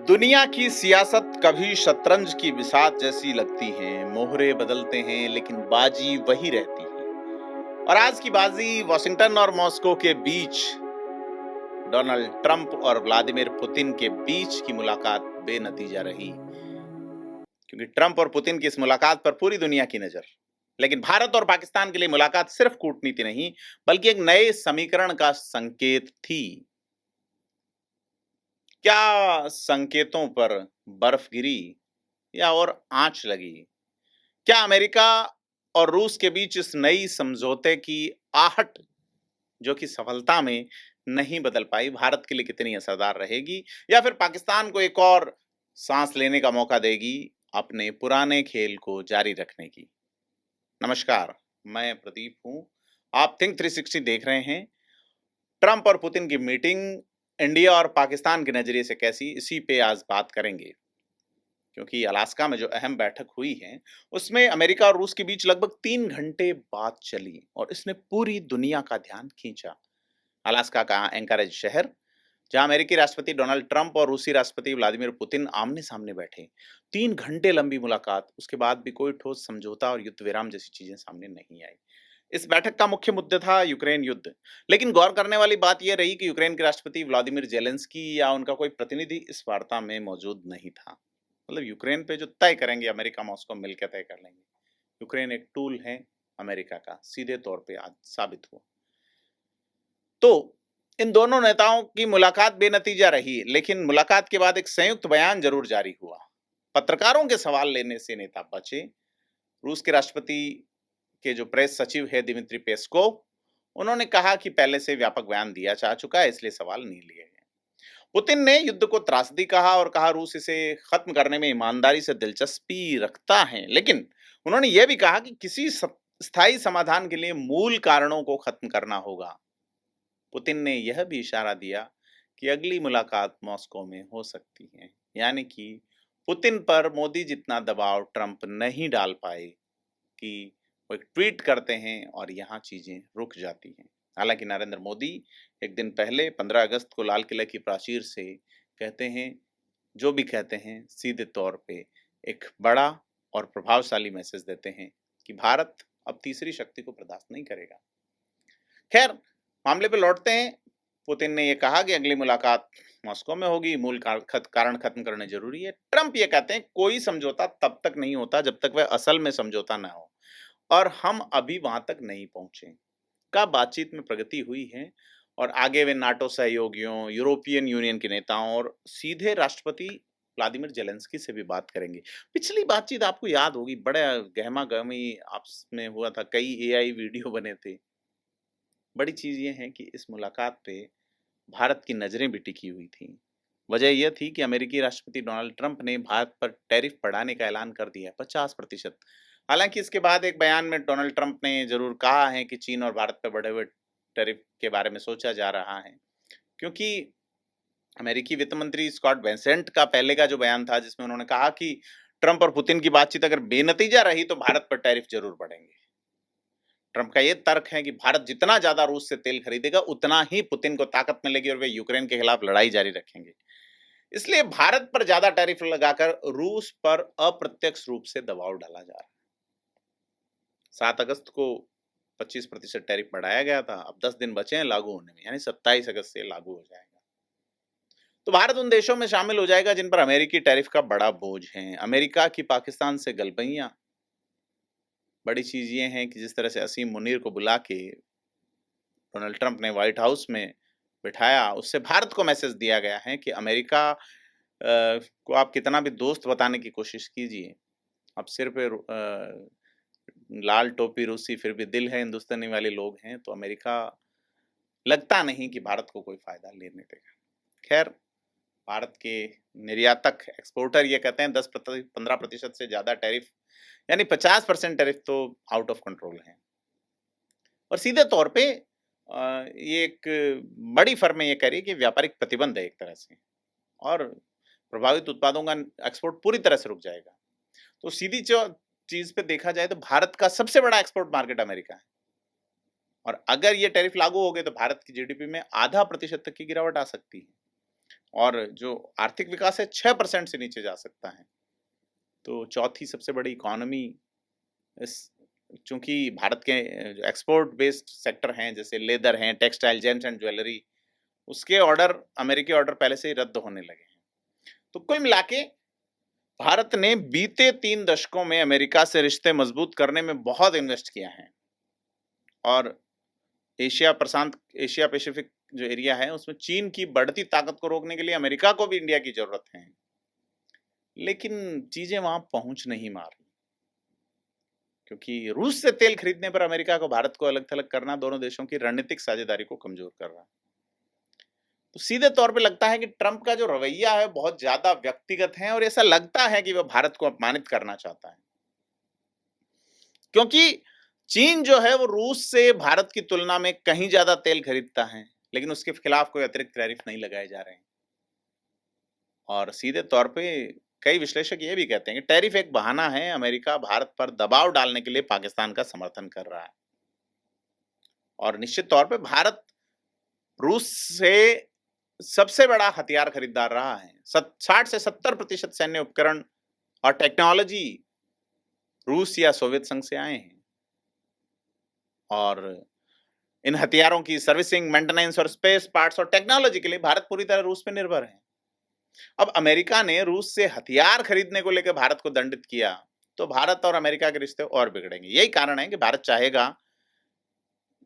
दुनिया की सियासत कभी शतरंज की बिसात जैसी लगती है। मोहरे बदलते हैं लेकिन बाजी वही रहती है। और आज की बाजी वॉशिंगटन और मॉस्को के बीच, डोनाल्ड ट्रंप और व्लादिमीर पुतिन के बीच की मुलाकात बेनतीजा रही। क्योंकि ट्रंप और पुतिन की इस मुलाकात पर पूरी दुनिया की नजर। लेकिन भारत और पाकिस्तान के लिए मुलाकात सिर्फ कूटनीति नहीं, बल्कि एक नए समीकरण का संकेत थी। क्या संकेतों पर बर्फ गिरी या और आंच लगी? क्या अमेरिका और रूस के बीच इस नई समझौते की आहट, जो कि सफलता में नहीं बदल पाई, भारत के लिए कितनी असरदार रहेगी, या फिर पाकिस्तान को एक और सांस लेने का मौका देगी अपने पुराने खेल को जारी रखने की? नमस्कार, मैं प्रदीप हूं। आप थिंक 360 देख रहे हैं। ट्रंप और पुतिन की मीटिंग इंडिया और पाकिस्तान के नजरिए से कैसी, इसी पे आज बात करेंगे। क्योंकि अलास्का में जो अहम बैठक हुई है, उसमें अमेरिका और रूस के बीच लगभग 3 घंटे बात चली और इसने पूरी दुनिया का ध्यान खींचा। अलास्का का एंकरेज शहर, जहां अमेरिकी राष्ट्रपति डोनाल्ड ट्रंप और रूसी राष्ट्रपति व्लादिमीर पुतिन आमने सामने बैठे। 3 घंटे लंबी मुलाकात, उसके बाद भी कोई ठोस समझौता और युद्ध विराम जैसी चीजें सामने नहीं आई। इस बैठक का मुख्य मुद्दा था यूक्रेन युद्ध। लेकिन गौर करने वाली बात यह रही कि यूक्रेन के राष्ट्रपति व्लादिमीर जेलेंस्की या उनका कोई प्रतिनिधि इस वार्ता में मौजूद नहीं था। मतलब यूक्रेन पे जो तय करेंगे, अमेरिका मॉस्को मिलकर तय कर लेंगे। यूक्रेन एक टूल है अमेरिका का, सीधे तौर पे आज साबित हुआ। तो इन दोनों नेताओं की मुलाकात बेनतीजा रही, लेकिन मुलाकात के बाद एक संयुक्त बयान जरूर जारी हुआ। पत्रकारों के सवाल लेने से नेता बचे। रूस के राष्ट्रपति के जो प्रेस सचिव है दिमित्री पेस्कोव, उन्होंने कहा कि पहले से व्यापक बयान दिया जा चुका है, इसलिए सवाल नहीं लिए गए। पुतिन ने युद्ध को त्रासदी कहा और कहा रूस इसे खत्म करने में ईमानदारी से दिलचस्पी रखता है, लेकिन उन्होंने यह भी कहा कि किसी स्थायी समाधान के लिए मूल कारणों को खत्म करना होगा। पुतिन ने यह भी इशारा दिया कि अगली मुलाकात मॉस्को में हो सकती है, यानी कि पुतिन पर मोदी जितना दबाव ट्रंप नहीं डाल पाए कि वो एक ट्वीट करते हैं और यहाँ चीजें रुक जाती हैं। हालांकि नरेंद्र मोदी एक दिन पहले 15 अगस्त को लाल किले की प्राचीर से कहते हैं, जो भी कहते हैं सीधे तौर पे एक बड़ा और प्रभावशाली मैसेज देते हैं कि भारत अब तीसरी शक्ति को बर्दाश्त नहीं करेगा। खैर, मामले पे लौटते हैं। पुतिन ने यह कहा कि अगली मुलाकात मॉस्को में होगी, मूल कारण खत्म करने जरूरी है। ट्रंप ये कहते हैं कोई समझौता तब तक नहीं होता जब तक वह असल में समझौता ना हो, और हम अभी वहां तक नहीं पहुंचे। का बातचीत में प्रगति हुई है और आगे वे नाटो सहयोगियों, यूरोपियन यूनियन के नेताओं और सीधे राष्ट्रपति व्लादिमीर जेलेंस्की से भी बात करेंगे। पिछली बातचीत आपको याद होगी, बड़ा गहमा गहमी आपस में हुआ था, कई एआई वीडियो बने थे। बड़ी चीज ये है कि इस मुलाकात पे भारत की नजरें भी टिकी हुई थी। वजह यह थी कि अमेरिकी राष्ट्रपति डोनाल्ड ट्रंप ने भारत पर टैरिफ बढ़ाने का ऐलान कर दिया, 50%। हालांकि इसके बाद एक बयान में डोनाल्ड ट्रंप ने जरूर कहा है कि चीन और भारत पर बढ़े हुए टैरिफ के बारे में सोचा जा रहा है। क्योंकि अमेरिकी वित्त मंत्री स्कॉट बेसेंट का पहले का जो बयान था, जिसमें उन्होंने कहा कि ट्रंप और पुतिन की बातचीत अगर बेनतीजा रही तो भारत पर टैरिफ जरूर बढ़ेंगे। ट्रंप का ये तर्क है कि भारत जितना ज्यादा रूस से तेल खरीदेगा, उतना ही पुतिन को ताकत मिलेगी और वे यूक्रेन के खिलाफ लड़ाई जारी रखेंगे। इसलिए भारत पर ज्यादा टैरिफ लगाकर रूस पर अप्रत्यक्ष रूप से दबाव डाला जा रहा है। 7 अगस्त को 25% टैरिफ बढ़ाया गया था, अब 10 दिन बचे हैं लागू होने में, यानी 27 अगस्त से लागू हो जाएगा। तो भारत उन देशों में शामिल हो जाएगा जिन पर अमेरिकी टैरिफ का बड़ा बोझ है। अमेरिका की पाकिस्तान से गलबैयां। बड़ी चीज ये है कि जिस तरह से असीम मुनीर को बुला के डोनाल्ड ट्रंप ने व्हाइट हाउस में बिठाया, उससे भारत को मैसेज दिया गया है कि अमेरिका को आप कितना भी दोस्त बताने की कोशिश कीजिए, अब सिर पे लाल टोपी रूसी फिर भी दिल है हिंदुस्तानी वाले लोग हैं, तो अमेरिका लगता नहीं कि भारत को कोई फायदा लेने देगा। खैर, भारत के निर्यातक एक्सपोर्टर ये कहते हैं 10-15% से ज्यादा टैरिफ, यानी 50% टैरिफ तो आउट ऑफ कंट्रोल है। और सीधे तौर पे ये एक बड़ी फर्म ये कह रही है कि व्यापारिक प्रतिबंध है एक तरह से, और प्रभावित उत्पादों का एक्सपोर्ट पूरी तरह से रुक जाएगा। तो सीधी चीज पे देखा जाए तो भारत का सबसे बड़ा एक्सपोर्ट मार्केट अमेरिका है, और अगर ये टैरिफ लागू हो गए तो भारत की जीडीपी में 0.5% तक की गिरावट आ सकती है। और जो आर्थिक विकास है 6% से नीचे जा सकता है। तो चौथी सबसे बड़ी इकोनॉमी इस चूँकि भारत के जो एक्सपोर्ट बेस्ड सेक्टर हैं जैसे लेदर हैं, टेक्सटाइल, जेम्स एंड ज्वेलरी, उसके ऑर्डर अमेरिकी ऑर्डर पहले से ही रद्द होने लगे हैं। तो कुल मिला के भारत ने बीते 3 दशकों में अमेरिका से रिश्ते मजबूत करने में बहुत इन्वेस्ट किया है और एशिया पैसिफिक जो एरिया है उसमें चीन की बढ़ती ताकत को रोकने के लिए अमेरिका को भी इंडिया की जरूरत है। लेकिन चीजें वहां पहुंच नहीं मार रही क्योंकि रूस से तेल खरीदने पर अमेरिका को भारत को अलग-थलग करना दोनों देशों की रणनीतिक साझेदारी को कमजोर कर रहा है। तो सीधे तौर पे लगता है कि ट्रंप का जो रवैया है बहुत ज्यादा व्यक्तिगत है और ऐसा लगता है कि वह भारत को अपमानित करना चाहता है। क्योंकि चीन जो है वो रूस से भारत की तुलना में कहीं ज्यादा तेल खरीदता है, लेकिन उसके खिलाफ कोई अतिरिक्त टैरिफ नहीं लगाए जा रहे हैं। और सीधे तौर पे कई विश्लेषक ये भी कहते हैं कि टैरिफ एक बहाना है, अमेरिका भारत पर दबाव डालने के लिए पाकिस्तान का समर्थन कर रहा है। और निश्चित तौर पे भारत रूस से सबसे बड़ा हथियार खरीदार रहा है। 60 से 70% सैन्य उपकरण और टेक्नोलॉजी रूस या सोवियत संघ से आए हैं। और इन हथियारों की सर्विसिंग, मेंटेनेंस और स्पेस पार्ट्स और टेक्नोलॉजी के लिए भारत पूरी तरह रूस पे निर्भर है। अब अमेरिका ने रूस से हथियार खरीदने को लेकर भारत को दंडित किया, तो भारत और अमेरिका के रिश्ते और बिगड़ेंगे। यही कारण है कि भारत चाहेगा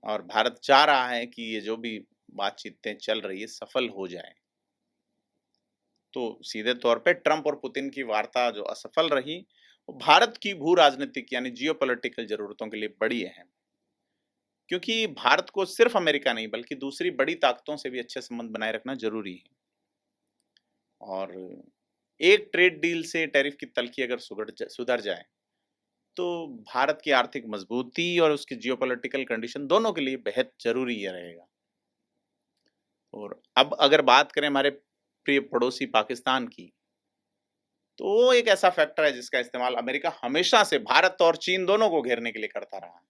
और भारत चाह रहा है कि ये जो भी बातचीतें चल रही है सफल हो जाए। तो सीधे तौर पे ट्रंप और पुतिन की वार्ता जो असफल रही, वो भारत की भू राजनीतिक यानी जियोपॉलिटिकल जरूरतों के लिए बड़ी अहम, क्योंकि भारत को सिर्फ अमेरिका नहीं बल्कि दूसरी बड़ी ताकतों से भी अच्छे संबंध बनाए रखना जरूरी है। और एक ट्रेड डील से टैरिफ की तलखी अगर सुधर जाए तो भारत की आर्थिक मजबूती और उसकी जियोपॉलिटिकल कंडीशन दोनों के लिए बेहद जरूरी ये रहेगा। और अब अगर बात करें हमारे प्रिय पड़ोसी पाकिस्तान की, तो वो एक ऐसा फैक्टर है जिसका इस्तेमाल अमेरिका हमेशा से भारत और चीन दोनों को घेरने के लिए करता रहा है।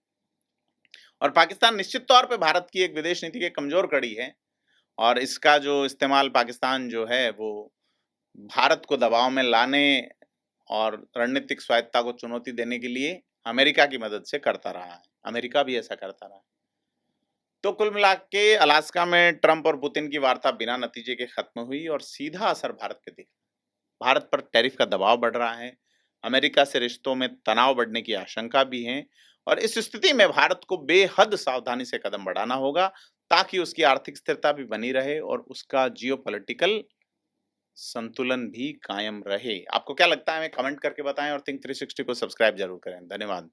और पाकिस्तान निश्चित तौर पे भारत की एक विदेश नीति की कमजोर कड़ी है और इसका जो इस्तेमाल पाकिस्तान जो है वो भारत को दबाव में लाने और रणनीतिक स्वायत्ता को चुनौती देने के लिए अमेरिका की मदद से करता रहा है। अमेरिका भी ऐसा करता रहा है। तो कुल मिला के अलास्का में ट्रंप और पुतिन की वार्ता बिना नतीजे के खत्म हुई और सीधा असर भारत पे दिखा। भारत पर टैरिफ का दबाव बढ़ रहा है, अमेरिका से रिश्तों में तनाव बढ़ने की आशंका भी है और इस स्थिति में भारत को बेहद सावधानी से कदम बढ़ाना होगा ताकि उसकी आर्थिक स्थिरता भी बनी रहे और उसका जियोपॉलिटिकल संतुलन भी कायम रहे। आपको क्या लगता है हमें कमेंट करके बताएं और थिंक 360 को सब्सक्राइब जरूर करें। धन्यवाद।